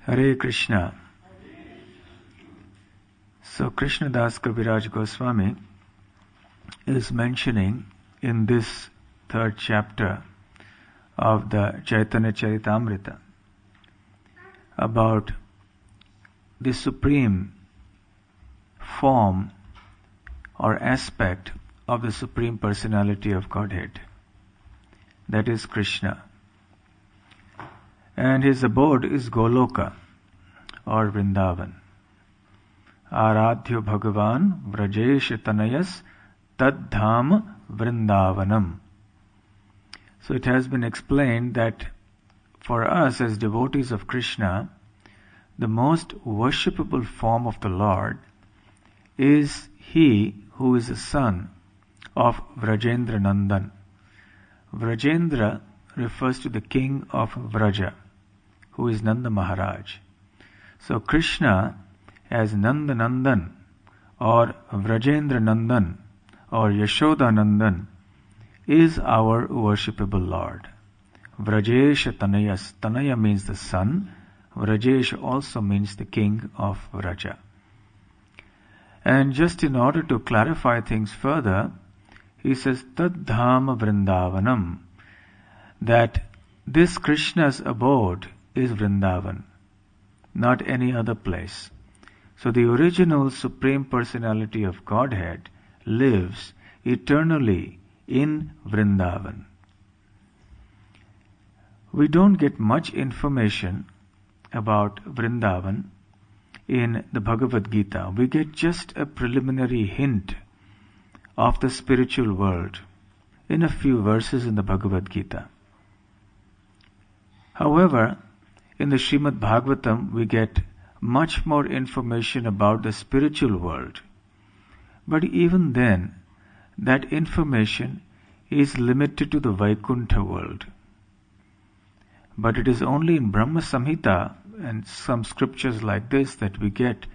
Hare Krishna. So Krishnadas Kaviraj Goswami is mentioning in this third chapter of the Chaitanya Charitamrita about the supreme form or aspect of the Supreme Personality of Godhead, that is Krishna. And his abode is Goloka or Vrindavan. Aradhyo Bhagavan Vrajesh Tanayas Tadham Vrindavanam. So it has been explained that for us as devotees of Krishna, the most worshipable form of the Lord is he who is the son of Vrajendra Nandan. Vrajendra refers to the king of Vraja, who is Nanda Maharaj. So Krishna as Nanda Nandan or Vrajendra Nandan or Yashoda Nandan is our worshipable Lord. Vrajesh Tanayas. Tanaya means the son. Vrajesh also means the king of Vraja. And just in order to clarify things further, he says Tadham Vrindavanam, that this Krishna's abode is Vrindavan, not any other place. So the original Supreme Personality of Godhead lives eternally in Vrindavan. We don't get much information about Vrindavan in the Bhagavad Gita. We get just a preliminary hint of the spiritual world in a few verses in the Bhagavad Gita. However, in the Srimad Bhagavatam we get much more information about the spiritual world. But even then, that information is limited to the Vaikuntha world. But it is only in Brahma Samhita and some scriptures like this that we get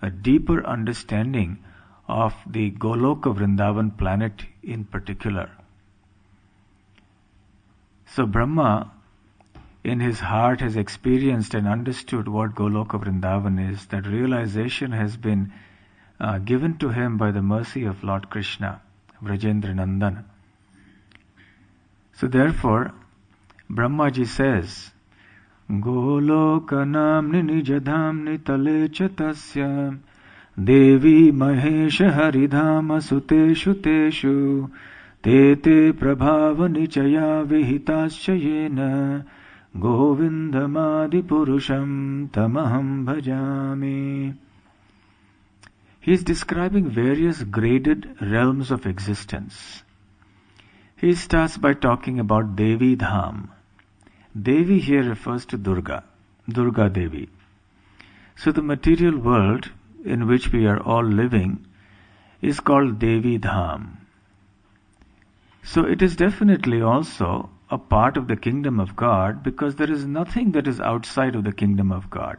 a deeper understanding of the Goloka Vrindavan planet in particular. So Brahma in his heart has experienced and understood what Goloka Vrindavan is. That realization has been given to him by the mercy of Lord Krishna, Vrajendra Nandan. So therefore, Brahmaji says, Golokanamni nijadhamni talecha tasya Devi Mahesha Haridhama Suteshu Teshu Tete Prabhava Nichaya Vihitascha Yena Govindamadi Purusham Tamaham Bhajami. He is describing various graded realms of existence. He starts by talking about Devi Dham. Devi here refers to Durga, Durga Devi. So the material world in which we are all living is called Devi Dham. So it is definitely also a part of the kingdom of God, because there is nothing that is outside of the kingdom of God.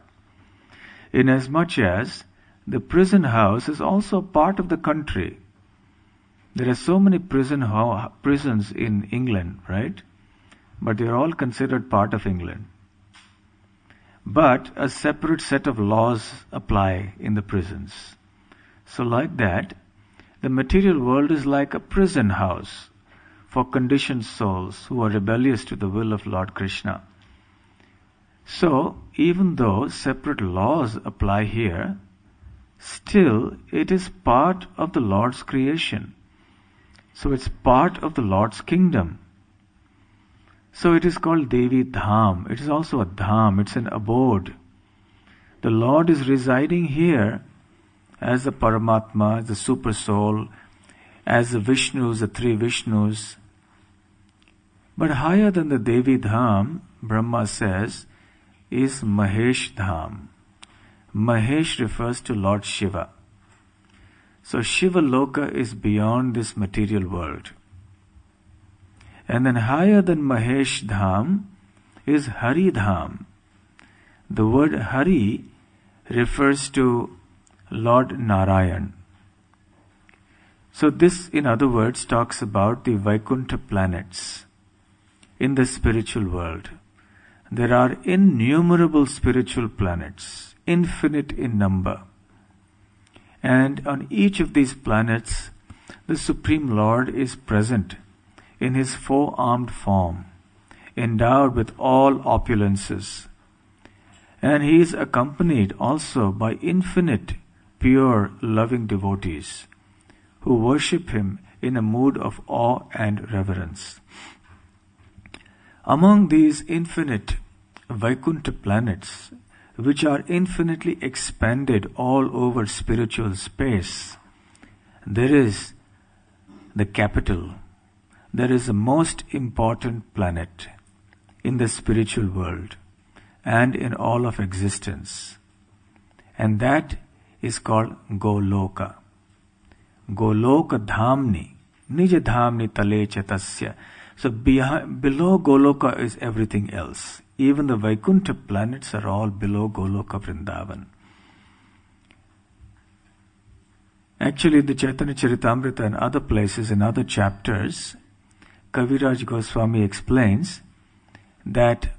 Inasmuch as the prison house is also part of the country. There are so many prisons in England, right? But they are all considered part of England. But a separate set of laws apply in the prisons. So like that, the material world is like a prison house for conditioned souls who are rebellious to the will of Lord Krishna. So, even though separate laws apply here, still it is part of the Lord's creation. So it's part of the Lord's kingdom. So it is called Devi Dham. It is also a Dham, it's an abode. The Lord is residing here as the Paramatma, the Super Soul, as the Vishnus, the three Vishnus. But higher than the Devi Dham, Brahma says, is Mahesh Dham. Mahesh refers to Lord Shiva. So Shiva Loka is beyond this material world. And then higher than Mahesh Dham is Hari Dham. The word Hari refers to Lord Narayan. So this, in other words, talks about the Vaikuntha planets in the spiritual world. there are innumerable spiritual planets, infinite in number. And on each of these planets, the Supreme Lord is present in his four-armed form, endowed with all opulences. And he is accompanied also by infinite, pure, loving devotees who worship him in a mood of awe and reverence. Among these infinite Vaikuntha planets, which are infinitely expanded all over spiritual space, there is the capital, there is the most important planet in the spiritual world and in all of existence. And that is called Goloka. Goloka Dhamni, Nija Dhamni Tale Chatasya. So below Goloka is everything else. Even the Vaikuntha planets are all below Goloka Vrindavan. Actually, the Chaitanya Charitamrita and other places in other chapters, Kaviraj Goswami explains that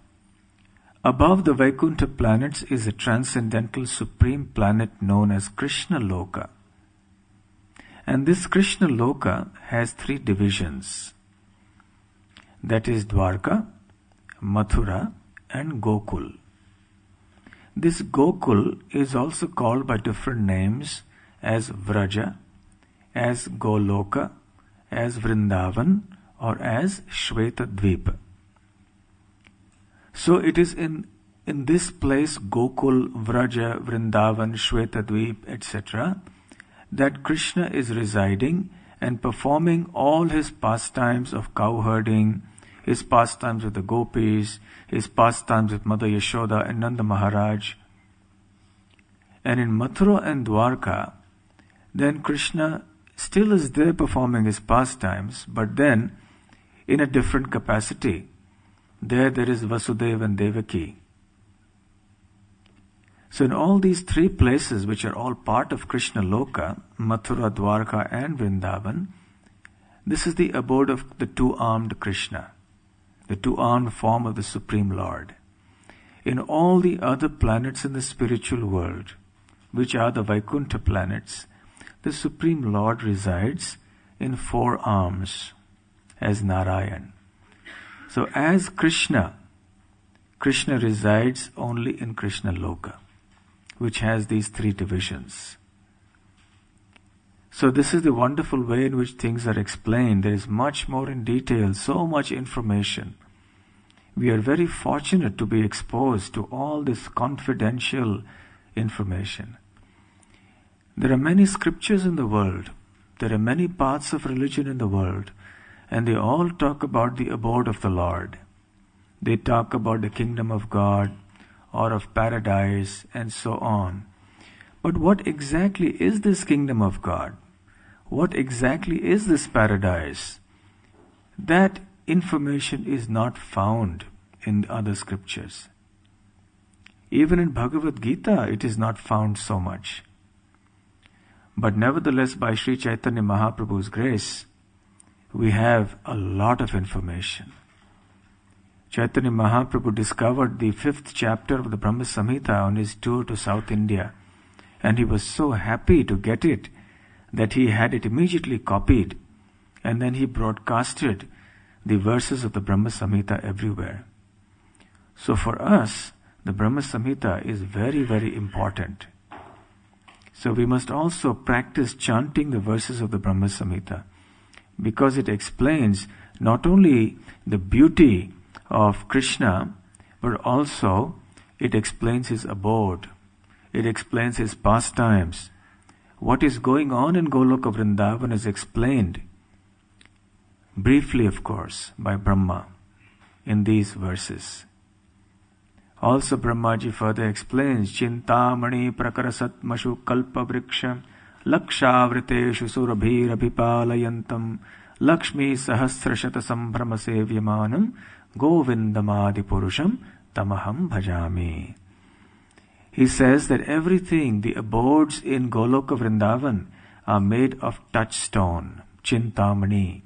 above the Vaikuntha planets is a transcendental supreme planet known as Krishna Loka. And this Krishna Loka has three divisions. That is Dwarka, Mathura and Gokul. This Gokul is also called by different names as Vraja, as Goloka, as Vrindavan or as Shweta Dvipa. So it is in this place, Gokul, Vraja, Vrindavan, Shweta Dvip, etc., that Krishna is residing and performing all his pastimes of cowherding, his pastimes with the gopis, his pastimes with Mother Yashoda and Nanda Maharaj. And in Mathura and Dwarka, then Krishna still is there performing his pastimes, but then in a different capacity. There is Vasudeva and Devaki. So in all these three places, which are all part of Krishna Loka, Mathura, Dwarka and Vrindavan, this is the abode of the two-armed Krishna, the two-armed form of the Supreme Lord. In all the other planets in the spiritual world, which are the Vaikuntha planets, the Supreme Lord resides in four arms as Narayan. So as Krishna resides only in Krishna Loka, which has these three divisions. So this is the wonderful way in which things are explained. There is much more in detail, so much information. We are very fortunate to be exposed to all this confidential information. There are many scriptures in the world. There are many paths of religion in the world. And they all talk about the abode of the Lord. They talk about the kingdom of God or of paradise and so on. But what exactly is this kingdom of God? What exactly is this paradise? That information is not found in other scriptures. Even in Bhagavad Gita, it is not found so much. But nevertheless, by Sri Chaitanya Mahaprabhu's grace, we have a lot of information. Chaitanya Mahaprabhu discovered the 5th chapter of the Brahma Samhita on his tour to South India, and he was so happy to get it that he had it immediately copied, and then he broadcasted the verses of the Brahma Samhita everywhere. So for us, the Brahma Samhita is very, very important. So we must also practice chanting the verses of the Brahma Samhita, because it explains not only the beauty of Krishna, but also it explains his abode. It explains his pastimes. What is going on in Goloka Vrindavan is explained, briefly of course, by Brahma in these verses. Also Brahmaji further explains, Chintamani prakarasat mashu kalpa vriksha Lakshavriteshu surabhirabhipalayantam Lakshmi sahasrashata sambrama sevyamanam Govindamadi purusham tamaham bhajami. He says that everything, the abodes in Goloka Vrindavan, are made of touchstone, Chintamani.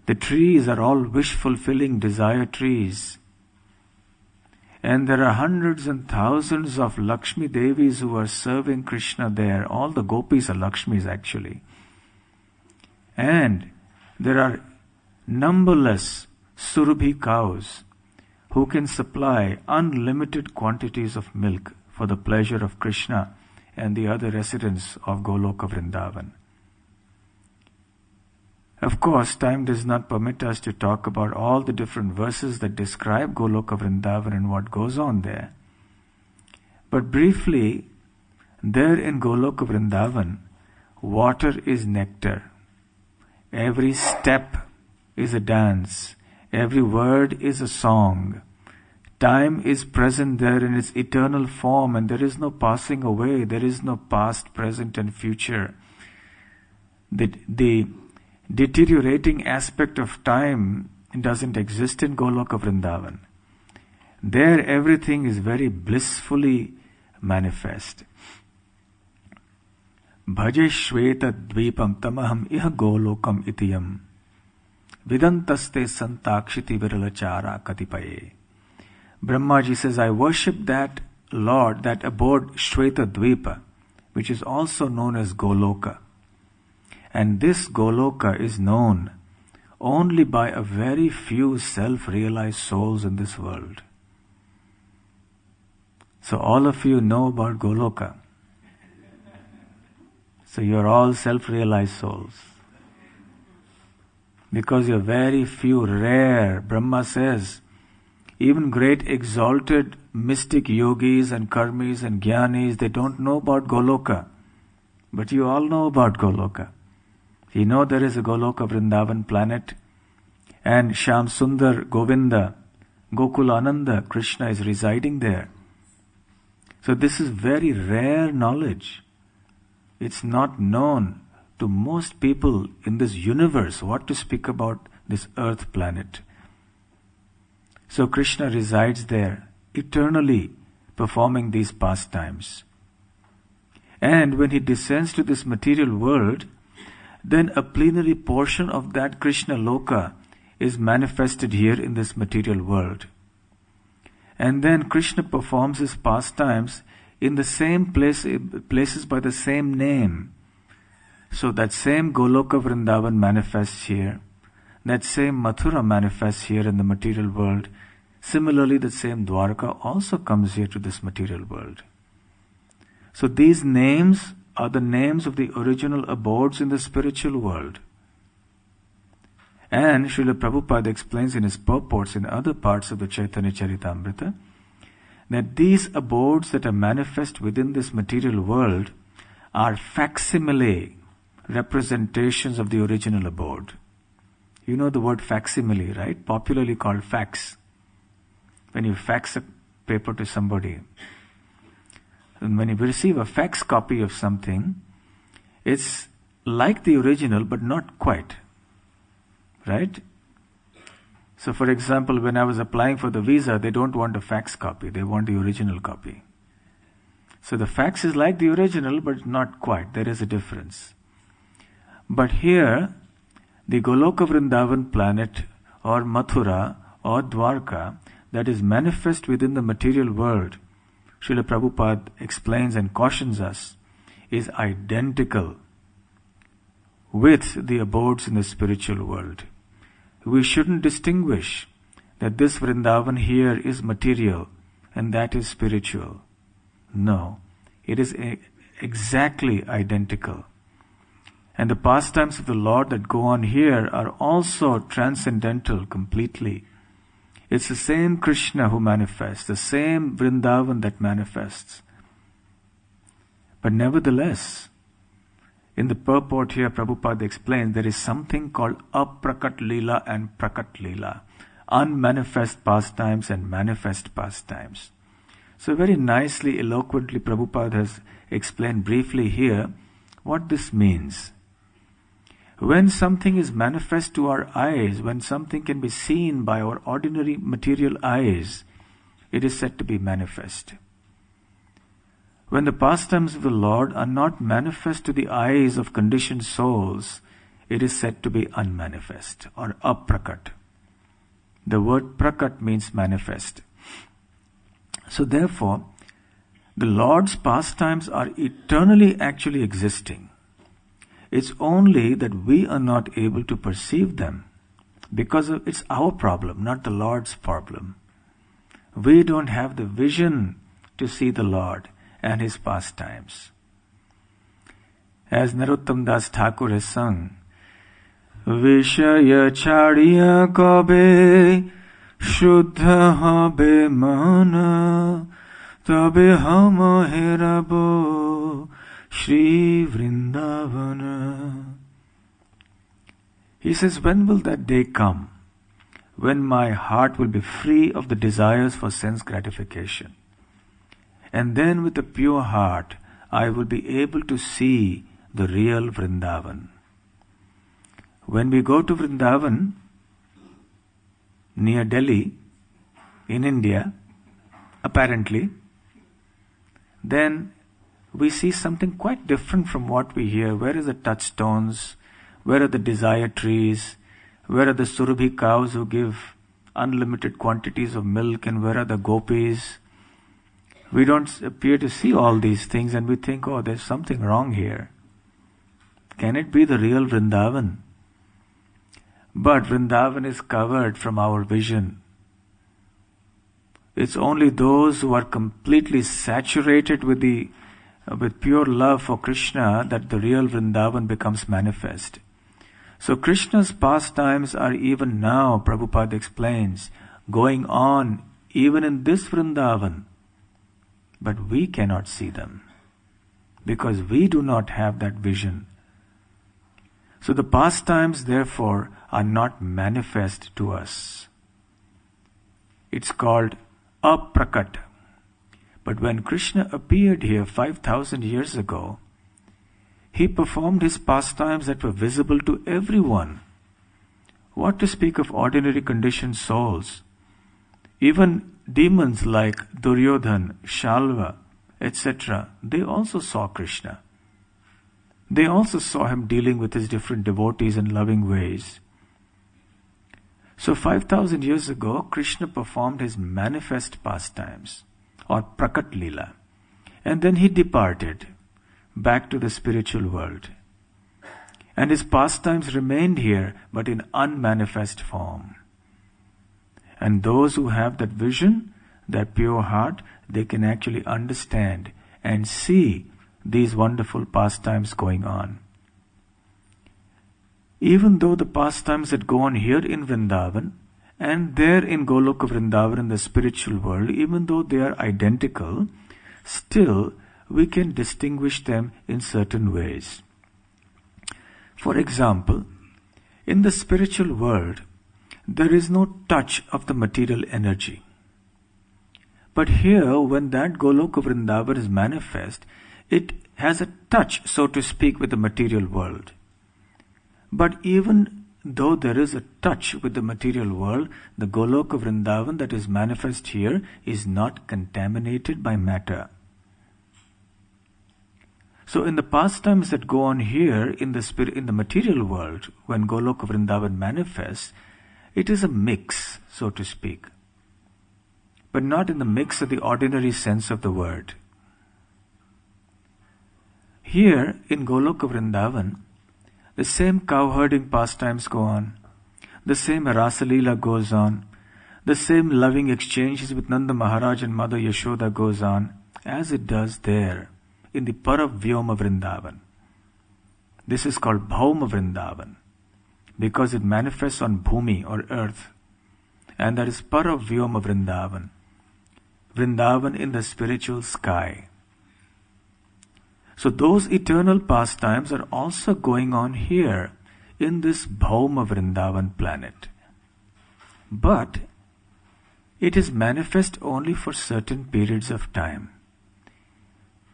The trees are all wish-fulfilling desire trees. And there are hundreds and thousands of Lakshmi Devis who are serving Krishna there. All the gopis are Lakshmis actually. And there are numberless Surabhi cows who can supply unlimited quantities of milk for the pleasure of Krishna and the other residents of Goloka Vrindavan. Of course, time does not permit us to talk about all the different verses that describe Goloka Vrindavan and what goes on there. But briefly, there in Goloka Vrindavan, water is nectar. Every step is a dance. Every word is a song. Time is present there in its eternal form, and there is no passing away. There is no past, present and future. The deteriorating aspect of time doesn't exist in Goloka Vrindavan. There everything is very blissfully manifest. Bhaje Shweta Dvipam Tamaham Iha Golokam Itiyam Vidantaste Santakshiti Viralachara Katipaye. Brahmaji says, I worship that Lord, that abode Shweta Dvipa, which is also known as Goloka. And this Goloka is known only by a very few self-realized souls in this world. So all of you know about Goloka. So you're all self-realized souls. Because you're very few, rare. Brahma says, even great exalted mystic yogis and karmis and jnanis, they don't know about Goloka. But you all know about Goloka. You know there is a Goloka Vrindavan planet, and Shyam Sundar Govinda, Gokulananda, Krishna is residing there. So this is very rare knowledge. It's not known to most people in this universe, what to speak about this earth planet. So Krishna resides there, eternally performing these pastimes. And when he descends to this material world, then a plenary portion of that Krishna Loka is manifested here in this material world. And then Krishna performs his pastimes in the same places by the same name. So that same Goloka Vrindavan manifests here. That same Mathura manifests here in the material world. Similarly, the same Dwarka also comes here to this material world. So these names are the names of the original abodes in the spiritual world. And Srila Prabhupada explains in his purports in other parts of the Chaitanya Charitamrita that these abodes that are manifest within this material world are facsimile representations of the original abode. You know the word facsimile, right? Popularly called fax. When you fax a paper to somebody, and when you receive a fax copy of something, it's like the original but not quite. Right? So for example, when I was applying for the visa, they don't want a fax copy, they want the original copy. So the fax is like the original but not quite, there is a difference. But here, the Goloka Vrindavan planet or Mathura or Dwarka that is manifest within the material world, Srila Prabhupada explains and cautions us, is identical with the abodes in the spiritual world. We shouldn't distinguish that this Vrindavan here is material and that is spiritual. No, it is exactly identical. And the pastimes of the Lord that go on here are also transcendental completely. It's the same Krishna who manifests, the same Vrindavan that manifests. But nevertheless, in the purport here, Prabhupada explains there is something called Aprakat Lila and Prakat Lila, unmanifest pastimes and manifest pastimes. So very nicely, eloquently, Prabhupada has explained briefly here what this means. When something is manifest to our eyes, when something can be seen by our ordinary material eyes, it is said to be manifest. When the pastimes of the Lord are not manifest to the eyes of conditioned souls, it is said to be unmanifest or aprakat. The word prakat means manifest. So therefore, the Lord's pastimes are eternally actually existing. It's only that we are not able to perceive them because it's our problem, not the Lord's problem. We don't have the vision to see the Lord and His pastimes. As Narottam Das Thakur has sung, Vishaya chariya kabe Shuddha habe mana Tabe hama herabo Shri Vrindavana. He says, when will that day come when my heart will be free of the desires for sense gratification? And then with a pure heart, I will be able to see the real Vrindavan. When we go to Vrindavan, near Delhi, in India, apparently, then we see something quite different from what we hear. Where are the touchstones? Where are the desire trees? Where are the Surabhi cows who give unlimited quantities of milk? And where are the gopis? We don't appear to see all these things, and we think, oh, there's something wrong here. Can it be the real Vrindavan? But Vrindavan is covered from our vision. It's only those who are completely saturated with pure love for Krishna that the real Vrindavan becomes manifest. So Krishna's pastimes are even now, Prabhupada explains, going on even in this Vrindavan. But we cannot see them because we do not have that vision. So the pastimes, therefore, are not manifest to us. It's called aprakat. But when Krishna appeared here 5,000 years ago, He performed His pastimes that were visible to everyone. What to speak of ordinary conditioned souls? Even demons like Duryodhan, Shalva, etc., they also saw Krishna. They also saw Him dealing with His different devotees in loving ways. So 5,000 years ago, Krishna performed His manifest pastimes, or prakat lila, and then He departed back to the spiritual world. And His pastimes remained here, but in unmanifest form. And those who have that vision, that pure heart, they can actually understand and see these wonderful pastimes going on. Even though the pastimes that go on here in Vrindavan and there in Goloka Vrindavan in the spiritual world, even though they are identical, still we can distinguish them in certain ways. For example, in the spiritual world, there is no touch of the material energy. But here, when that Goloka Vrindavan is manifest, it has a touch, so to speak, with the material world. But even though there is a touch with the material world, the Goloka Vrindavan that is manifest here is not contaminated by matter. So in the pastimes that go on here in the material world, when Goloka Vrindavan manifests, it is a mix, so to speak, but not in the mix of the ordinary sense of the word. Here in Goloka Vrindavan, the same cow-herding pastimes go on, the same Rasa-lila goes on, the same loving exchanges with Nanda Maharaj and Mother Yashoda goes on, as it does there in the Paravyoma Vrindavan. This is called Bhauma Vrindavan, because it manifests on Bhumi or earth, and that is Paravyoma Vrindavan, Vrindavan in the spiritual sky. So those eternal pastimes are also going on here in this Bhauma Vrindavan planet. But it is manifest only for certain periods of time.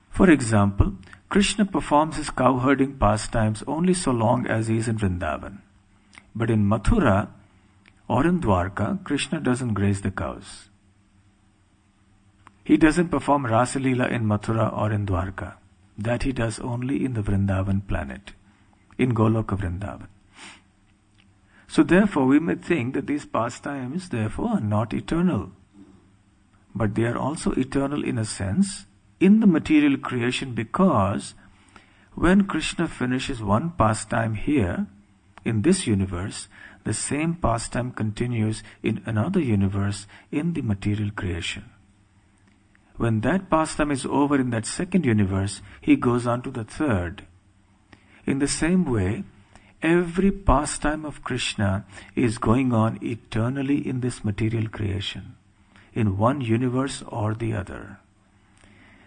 For example, Krishna performs his cow-herding pastimes only so long as he is in Vrindavan. But in Mathura or in Dwarka, Krishna doesn't graze the cows. He doesn't perform Rasa-lila in Mathura or in Dwarka. That he does only in the Vrindavan planet, in Goloka Vrindavan. So therefore we may think that these pastimes therefore are not eternal. but they are also eternal in a sense in the material creation, because when Krishna finishes one pastime here, in this universe, the same pastime continues in another universe in the material creation. When that pastime is over in that second universe, he goes on to the third. In the same way, every pastime of Krishna is going on eternally in this material creation, in one universe or the other.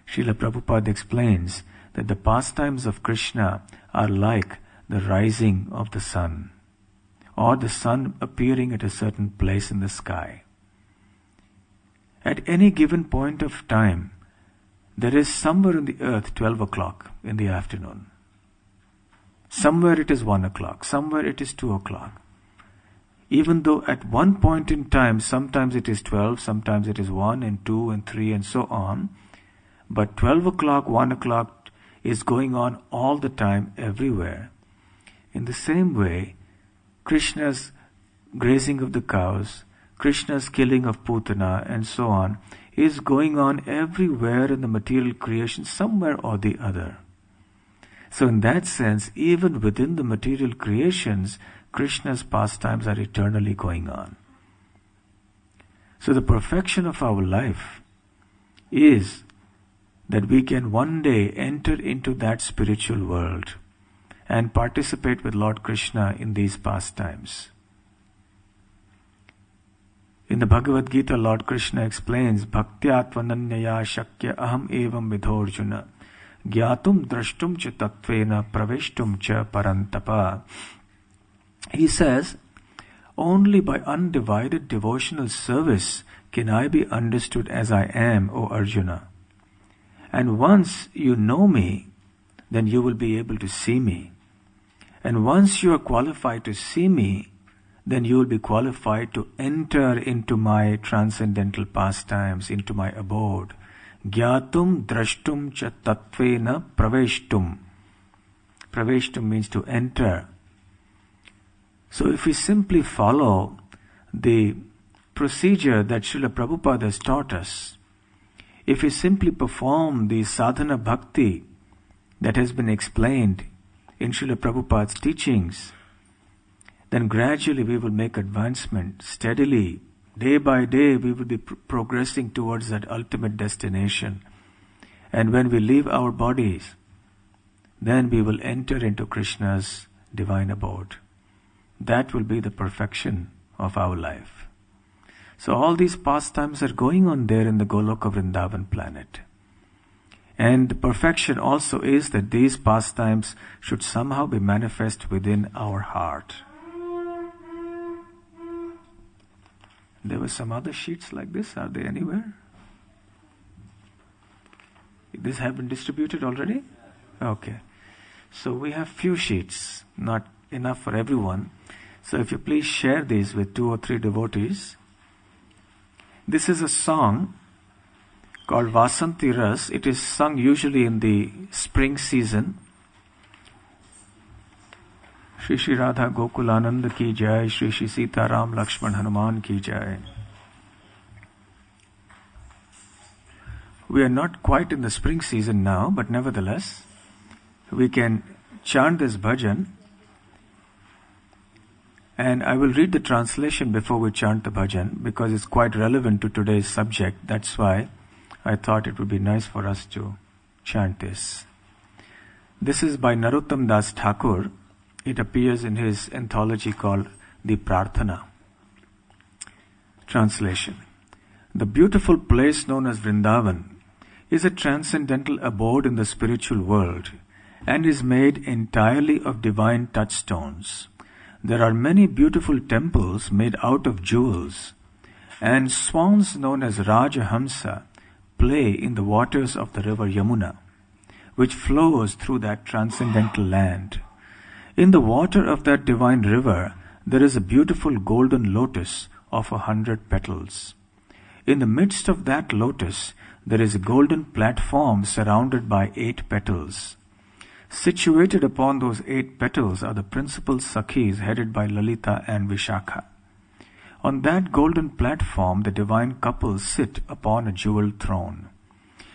Srila Prabhupada explains that the pastimes of Krishna are like the rising of the sun, or the sun appearing at a certain place in the sky. At any given point of time, there is somewhere in the earth 12 o'clock in the afternoon. Somewhere it is 1 o'clock, somewhere it is 2 o'clock. Even though at one point in time, sometimes it is 12, sometimes it is 1 and 2 and 3 and so on, but 12 o'clock, 1 o'clock is going on all the time, everywhere. In the same way, Krishna's grazing of the cows, Krishna's killing of Putana and so on is going on everywhere in the material creation, somewhere or the other. So in that sense, even within the material creations, Krishna's pastimes are eternally going on. So the perfection of our life is that we can one day enter into that spiritual world and participate with Lord Krishna in these pastimes. In the Bhagavad Gita, Lord Krishna explains, Bhaktya-tvananyaya shakya aham evam vidhorjuna gyatum drashtum cha tattvena praveshtum cha parantapa. He says, only by undivided devotional service can I be understood as I am, O Arjuna. And once you know me, then you will be able to see me. And once you are qualified to see me, then you will be qualified to enter into my transcendental pastimes, into my abode. Gyatum drashtum cha tattvena praveshtum. Praveshtum means to enter. So if we simply follow the procedure that Srila Prabhupada has taught us, if we simply perform the sadhana bhakti that has been explained in Srila Prabhupada's teachings, then gradually we will make advancement steadily. Day by day we will be progressing towards that ultimate destination. And when we leave our bodies, then we will enter into Krishna's divine abode. That will be the perfection of our life. So all these pastimes are going on there in the Goloka Vrindavan planet. And the perfection also is that these pastimes should somehow be manifest within our heart. There were some other sheets like this. Are they anywhere? These have been distributed already? Okay. So we have few sheets, not enough for everyone. So if you please share these with 2 or 3 devotees. This is a song called Vasanti Ras. It is sung usually in the spring season. Shri Shri Radha Gokulananda ki jai, Shri Shri Sita Ram Lakshman Hanuman ki jai. We are not quite in the spring season now, but nevertheless, we can chant this bhajan. And I will read the translation before we chant the bhajan, because it's quite relevant to today's subject. That's why I thought it would be nice for us to chant this. This is by Narottam Das Thakur. It appears in his anthology called The Prarthana. Translation. The beautiful place known as Vrindavan is a transcendental abode in the spiritual world and is made entirely of divine touchstones. There are many beautiful temples made out of jewels, and swans known as Rajahamsa play in the waters of the river Yamuna, which flows through that transcendental land. In the water of that divine river, there is a beautiful golden lotus of 100 petals. In the midst of that lotus, there is a golden platform surrounded by 8 petals. Situated upon those 8 petals are the principal Sakhis headed by Lalita and Vishakha. On that golden platform the divine couples sit upon a jeweled throne.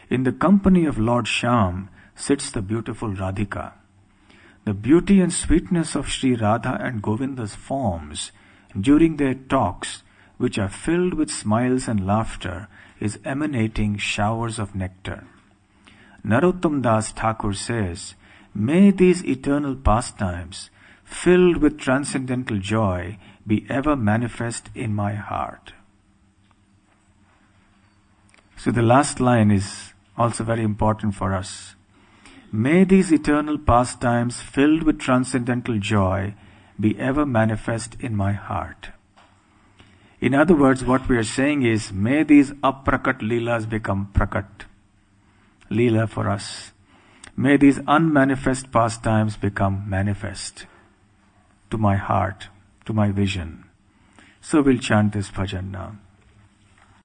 In the company of Lord Shyam sits the beautiful Radhika. The beauty and sweetness of Sri Radha and Govinda's forms during their talks, which are filled with smiles and laughter, is emanating showers of nectar. Narottam Das Thakur says, "May these eternal pastimes, filled with transcendental joy, be ever manifest in my heart." So the last line is also very important for us. May these eternal pastimes, filled with transcendental joy, be ever manifest in my heart. In other words, what we are saying is, may these aprakat leelas become prakat leela for us. May these unmanifest pastimes become manifest to my heart, to my vision. So we'll chant this bhajan now.